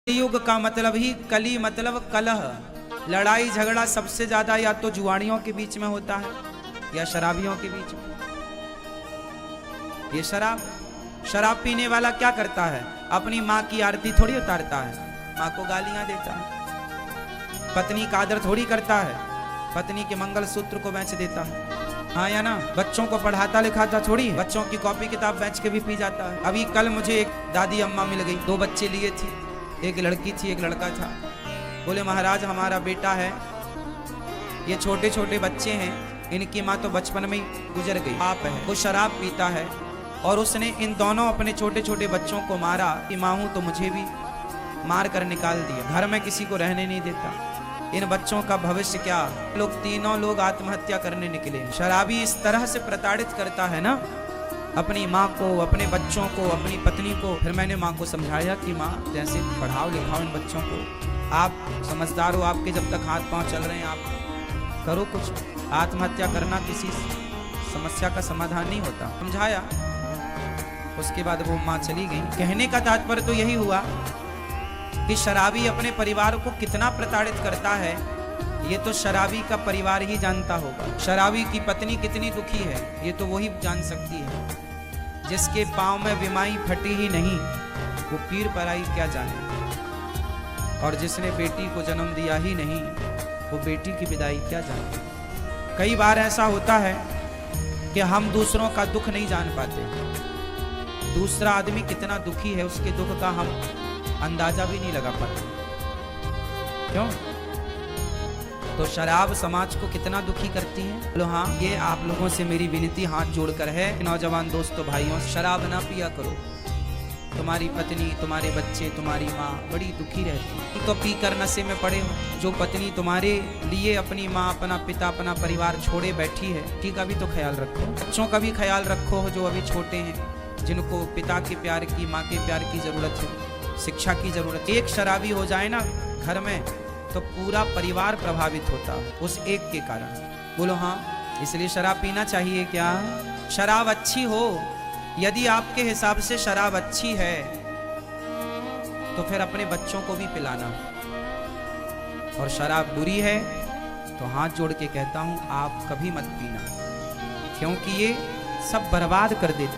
युग का मतलब ही कली मतलब कलह, लड़ाई झगड़ा सबसे ज्यादा या तो जुआड़ियों के बीच में होता है या शराबियों के बीच में। ये शराब पीने वाला क्या करता है, अपनी माँ की आरती थोड़ी उतारता है, माँ को गालियां देता है। पत्नी का आदर थोड़ी करता है, पत्नी के मंगलसूत्र को बेच देता है। हाँ या ना, बच्चों को पढ़ाता लिखाता थोड़ी, बच्चों की कॉपी किताब बेच के भी पी जाता है। अभी कल मुझे एक दादी अम्मा मिल गई, 2 बच्चे लिए थी, एक लड़की थी एक लड़का था। बोले महाराज हमारा बेटा है, ये छोटे छोटे बच्चे हैं, इनकी माँ तो बचपन में ही गुजर गई, आप है वो शराब पीता है और उसने इन दोनों अपने छोटे छोटे बच्चों को मारा कि माँ हूँ तो मुझे भी मार कर निकाल दिया, घर में किसी को रहने नहीं देता। इन बच्चों का भविष्य क्या। तीनों लोग आत्महत्या करने निकले। शराबी इस तरह से प्रताड़ित करता है ना अपनी माँ को, अपने बच्चों को, अपनी पत्नी को। फिर मैंने माँ को समझाया कि माँ जैसे पढ़ाओ लिखाओ इन बच्चों को, आप समझदार हो, आपके जब तक हाथ पांव चल रहे हैं आप करो कुछ। आत्महत्या करना किसी समस्या का समाधान नहीं होता, समझाया। उसके बाद वो माँ चली गई। कहने का तात्पर्य तो यही हुआ कि शराबी अपने परिवार को कितना प्रताड़ित करता है, ये तो शराबी का परिवार ही जानता होगा। शराबी की पत्नी कितनी दुखी है ये तो वही जान सकती है। जिसके पांव में विमाई फटी ही नहीं वो पीर पराई क्या जाने, और जिसने बेटी को जन्म दिया ही नहीं वो बेटी की विदाई क्या जाने। कई बार ऐसा होता है कि हम दूसरों का दुख नहीं जान पाते, दूसरा आदमी कितना दुखी है उसके दुख का हम अंदाजा भी नहीं लगा पाते। क्यों? तो शराब समाज को कितना दुखी करती है। बोलो हाँ, ये आप लोगों से मेरी विनती हाथ जोड़कर है, नौजवान दोस्तों भाइयों, शराब ना पिया करो। तुम्हारी पत्नी, तुम्हारे बच्चे, तुम्हारी माँ बड़ी दुखी रहती है, तो पी कर नशे में पड़े हो। जो पत्नी तुम्हारे लिए अपनी माँ, अपना पिता, अपना परिवार छोड़े बैठी है, ठीक का भी तो ख्याल रखो। बच्चों का भी ख्याल रखो जो अभी छोटे हैं, जिनको पिता के प्यार की, माँ के प्यार की जरूरत है, शिक्षा की जरूरत। एक शराबी हो जाए ना घर में तो पूरा परिवार प्रभावित होता उस एक के कारण। बोलो हाँ, इसलिए शराब पीना चाहिए क्या? शराब अच्छी हो, यदि आपके हिसाब से शराब अच्छी है तो फिर अपने बच्चों को भी पिलाना, और शराब बुरी है तो हाथ जोड़ के कहता हूं आप कभी मत पीना, क्योंकि ये सब बर्बाद कर देती।